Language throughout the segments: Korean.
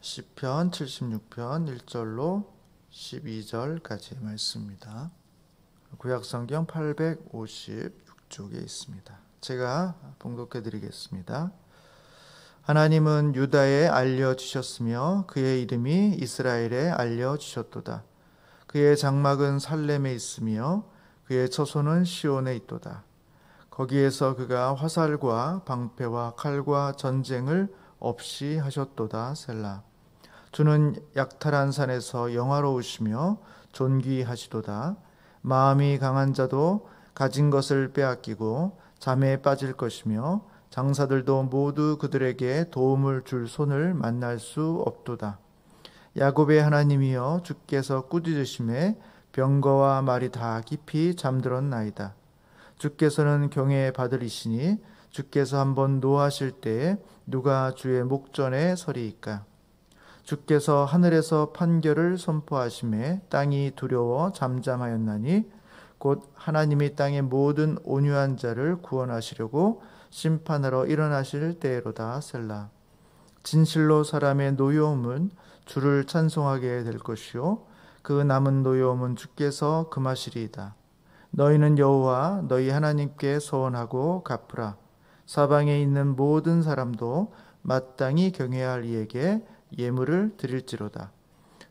시편 76편 1절로 12절까지의 말씀입니다. 구약성경 856쪽에 있습니다. 제가 봉독해 드리겠습니다. 하나님은 유다에 알려주셨으며 그의 이름이 이스라엘에 알려주셨도다. 그의 장막은 살렘에 있으며 그의 처소는 시온에 있도다. 거기에서 그가 화살과 방패와 칼과 전쟁을 없이 하셨도다. 셀라. 주는 약탈한 산에서 영화로우시며 존귀하시도다. 마음이 강한 자도 가진 것을 빼앗기고 잠에 빠질 것이며 장사들도 모두 그들에게 도움을 줄 손을 만날 수 없도다. 야곱의 하나님이여, 주께서 꾸짖으심에 병거와 말이 다 깊이 잠들었나이다. 주께서는 경외 받으리시니 주께서 한번 노하실 때에 누가 주의 목전에 서리이까. 주께서 하늘에서 판결을 선포하심에 땅이 두려워 잠잠하였나니 곧 하나님이 땅의 모든 온유한 자를 구원하시려고 심판하러 일어나실 때로다. 셀라. 진실로 사람의 노여움은 주를 찬송하게 될 것이요 그 남은 노여움은 주께서 금하시리이다. 너희는 여호와 너희 하나님께 서원하고 갚으라. 사방에 있는 모든 사람도 마땅히 경외할 이에게 예물을 드릴지로다.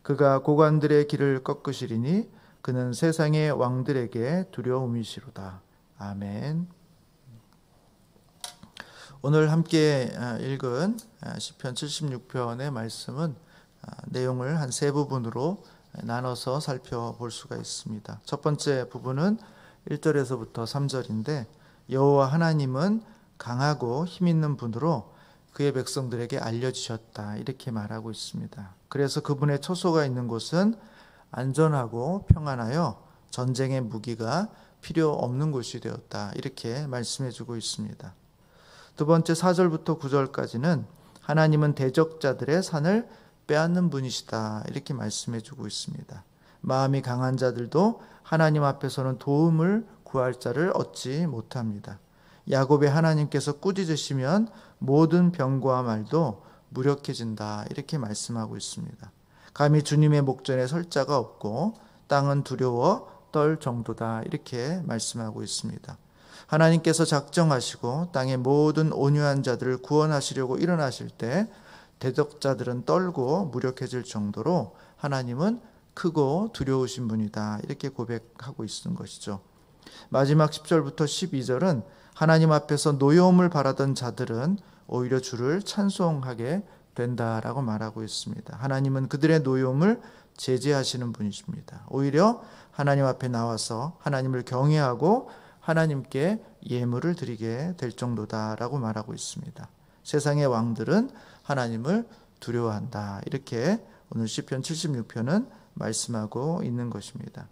그가 고관들의 길을 꺾으시리니 그는 세상의 왕들에게 두려움이시로다. 아멘. 오늘 함께 읽은 시편 76편의 말씀은 내용을 한 세 부분으로 나눠서 살펴볼 수가 있습니다. 첫 번째 부분은 1절에서부터 3절인데 여호와 하나님은 강하고 힘있는 분으로 그의 백성들에게 알려주셨다, 이렇게 말하고 있습니다. 그래서 그분의 처소가 있는 곳은 안전하고 평안하여 전쟁의 무기가 필요 없는 곳이 되었다, 이렇게 말씀해주고 있습니다. 두 번째 4절부터 9절까지는 하나님은 대적자들의 산을 빼앗는 분이시다, 이렇게 말씀해주고 있습니다. 마음이 강한 자들도 하나님 앞에서는 도움을 구할 자를 얻지 못합니다. 야곱의 하나님께서 꾸짖으시면 모든 병과 말도 무력해진다, 이렇게 말씀하고 있습니다. 감히 주님의 목전에 설 자가 없고 땅은 두려워 떨 정도다, 이렇게 말씀하고 있습니다. 하나님께서 작정하시고 땅의 모든 온유한 자들을 구원하시려고 일어나실 때 대적자들은 떨고 무력해질 정도로 하나님은 크고 두려우신 분이다, 이렇게 고백하고 있는 것이죠. 마지막 10절부터 12절은 하나님 앞에서 노여움을 바라던 자들은 오히려 주를 찬송하게 된다라고 말하고 있습니다. 하나님은 그들의 노여움을 제재하시는 분이십니다. 오히려 하나님 앞에 나와서 하나님을 경외하고 하나님께 예물을 드리게 될 정도다라고 말하고 있습니다. 세상의 왕들은 하나님을 두려워한다, 이렇게 오늘 시편 76편은 말씀하고 있는 것입니다.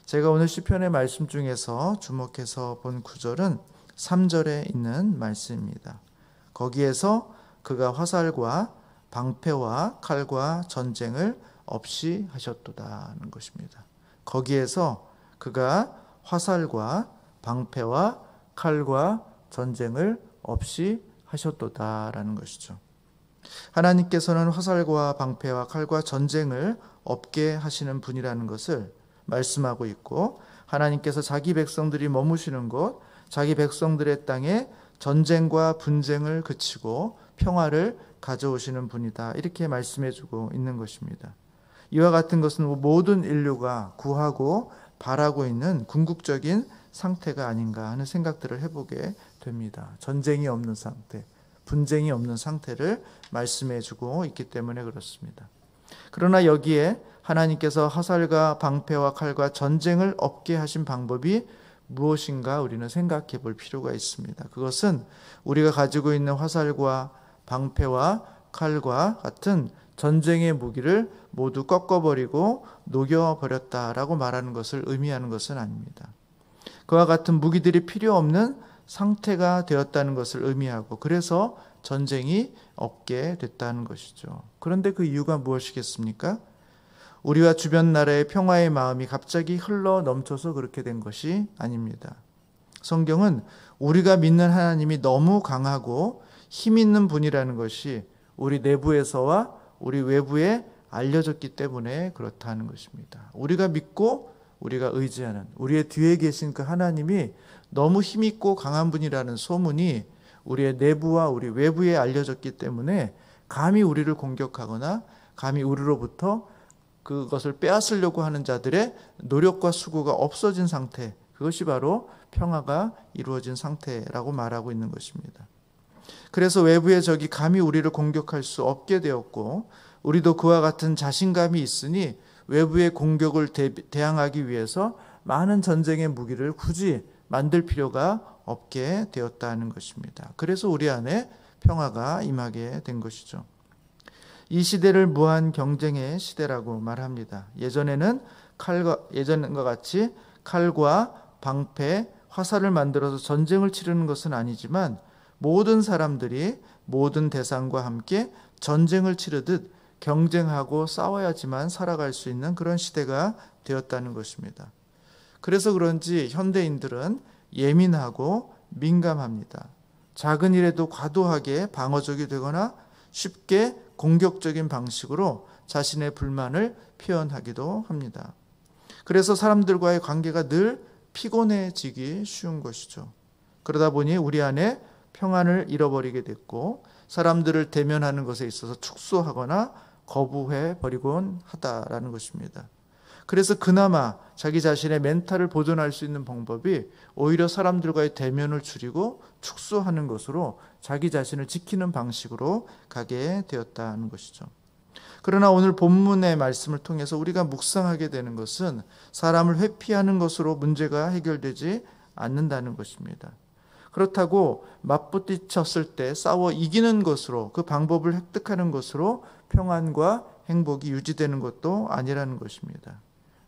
제가 오늘 시편의 말씀 중에서 주목해서 본 구절은 3절에 있는 말씀입니다. 거기에서 그가 화살과 방패와 칼과 전쟁을 없이 하셨도다는 것입니다. 거기에서 그가 화살과 방패와 칼과 전쟁을 없이 하셨도다라는 것이죠. 하나님께서는 화살과 방패와 칼과 전쟁을 없게 하시는 분이라는 것을 말씀하고 있고, 하나님께서 자기 백성들이 머무시는 곳, 자기 백성들의 땅에 전쟁과 분쟁을 그치고 평화를 가져오시는 분이다, 이렇게 말씀해주고 있는 것입니다. 이와 같은 것은 모든 인류가 구하고 바라고 있는 궁극적인 상태가 아닌가 하는 생각들을 해보게 됩니다. 전쟁이 없는 상태, 분쟁이 없는 상태를 말씀해주고 있기 때문에 그렇습니다. 그러나 여기에 하나님께서 화살과 방패와 칼과 전쟁을 없게 하신 방법이 무엇인가 우리는 생각해 볼 필요가 있습니다. 그것은 우리가 가지고 있는 화살과 방패와 칼과 같은 전쟁의 무기를 모두 꺾어버리고 녹여버렸다라고 말하는 것을 의미하는 것은 아닙니다. 그와 같은 무기들이 필요 없는 상태가 되었다는 것을 의미하고, 그래서 전쟁이 없게 됐다는 것이죠. 그런데 그 이유가 무엇이겠습니까? 우리와 주변 나라의 평화의 마음이 갑자기 흘러 넘쳐서 그렇게 된 것이 아닙니다. 성경은 우리가 믿는 하나님이 너무 강하고 힘 있는 분이라는 것이 우리 내부에서와 우리 외부에 알려졌기 때문에 그렇다는 것입니다. 우리가 믿고 우리가 의지하는 우리의 뒤에 계신 그 하나님이 너무 힘있고 강한 분이라는 소문이 우리의 내부와 우리 외부에 알려졌기 때문에 감히 우리를 공격하거나 감히 우리로부터 그것을 빼앗으려고 하는 자들의 노력과 수고가 없어진 상태, 그것이 바로 평화가 이루어진 상태라고 말하고 있는 것입니다. 그래서 외부의 적이 감히 우리를 공격할 수 없게 되었고, 우리도 그와 같은 자신감이 있으니 외부의 공격을 대항하기 위해서 많은 전쟁의 무기를 굳이 만들 필요가 없게 되었다는 것입니다. 그래서 우리 안에 평화가 임하게 된 것이죠. 이 시대를 무한 경쟁의 시대라고 말합니다. 예전과 같이 칼과 방패, 화살을 만들어서 전쟁을 치르는 것은 아니지만 모든 사람들이 모든 대상과 함께 전쟁을 치르듯 경쟁하고 싸워야지만 살아갈 수 있는 그런 시대가 되었다는 것입니다. 그래서 그런지 현대인들은 예민하고 민감합니다. 작은 일에도 과도하게 방어적이 되거나 쉽게 공격적인 방식으로 자신의 불만을 표현하기도 합니다. 그래서 사람들과의 관계가 늘 피곤해지기 쉬운 것이죠. 그러다 보니 우리 안에 평안을 잃어버리게 됐고, 사람들을 대면하는 것에 있어서 축소하거나 거부해 버리곤 하다라는 것입니다. 그래서 그나마 자기 자신의 멘탈을 보존할 수 있는 방법이 오히려 사람들과의 대면을 줄이고 축소하는 것으로 자기 자신을 지키는 방식으로 가게 되었다는 것이죠. 그러나 오늘 본문의 말씀을 통해서 우리가 묵상하게 되는 것은 사람을 회피하는 것으로 문제가 해결되지 않는다는 것입니다. 그렇다고 맞부딪혔을 때 싸워 이기는 것으로, 그 방법을 획득하는 것으로 평안과 행복이 유지되는 것도 아니라는 것입니다.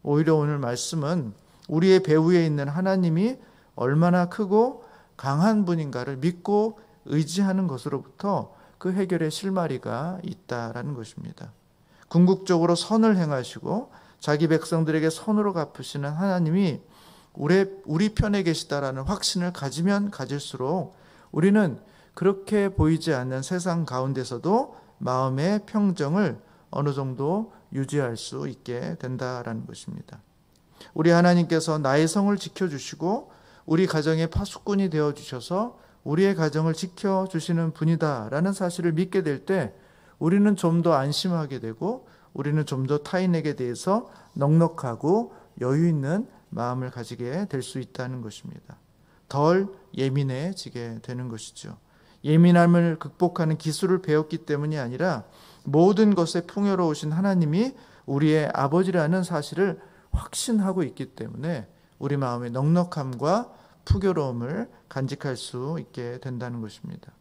오히려 오늘 말씀은 우리의 배후에 있는 하나님이 얼마나 크고 강한 분인가를 믿고 의지하는 것으로부터 그 해결의 실마리가 있다라는 것입니다. 궁극적으로 선을 행하시고 자기 백성들에게 선으로 갚으시는 하나님이 우리 편에 계시다라는 확신을 가지면 가질수록 우리는 그렇게 보이지 않는 세상 가운데서도 마음의 평정을 어느 정도 유지할 수 있게 된다라는 것입니다. 우리 하나님께서 나의 성을 지켜주시고 우리 가정의 파수꾼이 되어주셔서 우리의 가정을 지켜주시는 분이다라는 사실을 믿게 될 때 우리는 좀 더 안심하게 되고, 우리는 좀 더 타인에게 대해서 넉넉하고 여유 있는 마음을 가지게 될 수 있다는 것입니다. 덜 예민해지게 되는 것이죠. 예민함을 극복하는 기술을 배웠기 때문이 아니라 모든 것에 풍요로우신 하나님이 우리의 아버지라는 사실을 확신하고 있기 때문에 우리 마음의 넉넉함과 풍요로움을 간직할 수 있게 된다는 것입니다.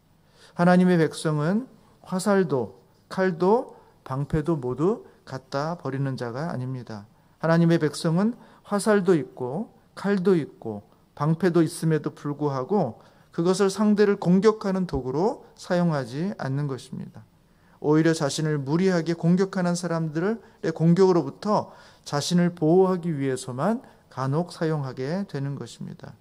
하나님의 백성은 화살도 칼도 방패도 모두 갖다 버리는 자가 아닙니다. 하나님의 백성은 화살도 있고 칼도 있고 방패도 있음에도 불구하고 그것을 상대를 공격하는 도구로 사용하지 않는 것입니다. 오히려 자신을 무리하게 공격하는 사람들의 공격으로부터 자신을 보호하기 위해서만 간혹 사용하게 되는 것입니다.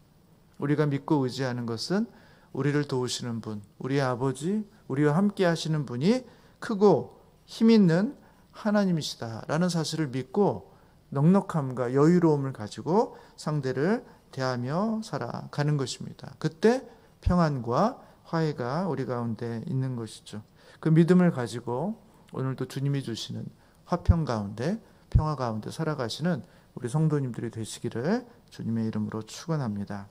우리가 믿고 의지하는 것은 우리를 도우시는 분, 우리의 아버지, 우리와 함께 하시는 분이 크고 힘있는 하나님이시다라는 사실을 믿고 넉넉함과 여유로움을 가지고 상대를 대하며 살아가는 것입니다. 그때 평안과 화해가 우리 가운데 있는 것이죠. 그 믿음을 가지고 오늘도 주님이 주시는 화평 가운데, 평화 가운데 살아가시는 우리 성도님들이 되시기를 주님의 이름으로 축원합니다.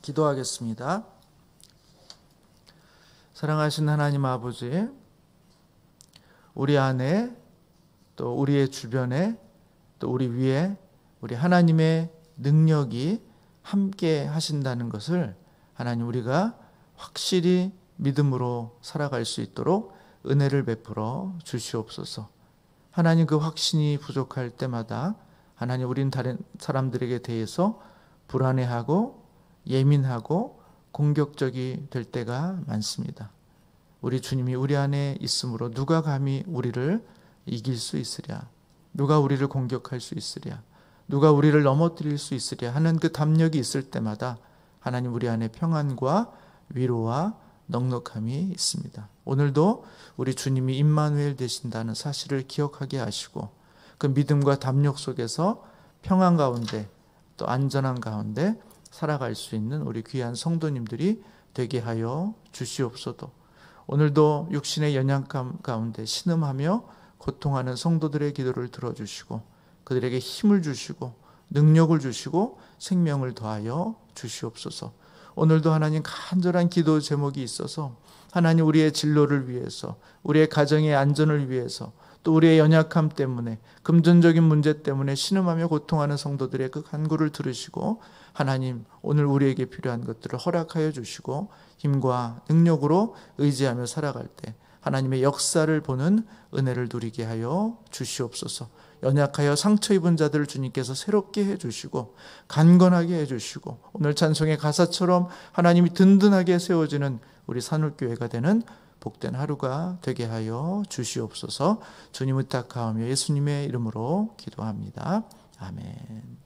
기도하겠습니다. 사랑하신 하나님 아버지, 우리 안에 또 우리의 주변에 또 우리 위에 우리 하나님의 능력이 함께 하신다는 것을 하나님 우리가 확실히 믿음으로 살아갈 수 있도록 은혜를 베풀어 주시옵소서. 하나님, 그 확신이 부족할 때마다 하나님, 우리는 다른 사람들에게 대해서 불안해하고 예민하고 공격적이 될 때가 많습니다. 우리 주님이 우리 안에 있으므로 누가 감히 우리를 이길 수 있으랴, 누가 우리를 공격할 수 있으랴, 누가 우리를 넘어뜨릴 수 있으랴 하는 그 담력이 있을 때마다 하나님, 우리 안에 평안과 위로와 넉넉함이 있습니다. 오늘도 우리 주님이 임마누엘 되신다는 사실을 기억하게 하시고 그 믿음과 담력 속에서 평안 가운데 또 안전한 가운데 살아갈 수 있는 우리 귀한 성도님들이 되게 하여 주시옵소서. 오늘도 육신의 연약함 가운데 신음하며 고통하는 성도들의 기도를 들어주시고 그들에게 힘을 주시고 능력을 주시고 생명을 더하여 주시옵소서. 오늘도 하나님 간절한 기도 제목이 있어서 하나님 우리의 진로를 위해서 우리의 가정의 안전을 위해서 또 우리의 연약함 때문에 금전적인 문제 때문에 신음하며 고통하는 성도들의 그 간구를 들으시고 하나님 오늘 우리에게 필요한 것들을 허락하여 주시고 힘과 능력으로 의지하며 살아갈 때 하나님의 역사를 보는 은혜를 누리게 하여 주시옵소서. 연약하여 상처 입은 자들을 주님께서 새롭게 해주시고 강건하게 해주시고 오늘 찬송의 가사처럼 하나님이 든든하게 세워지는 우리 산울교회가 되는 복된 하루가 되게 하여 주시옵소서. 주님 의탁하오며 예수님의 이름으로 기도합니다. 아멘.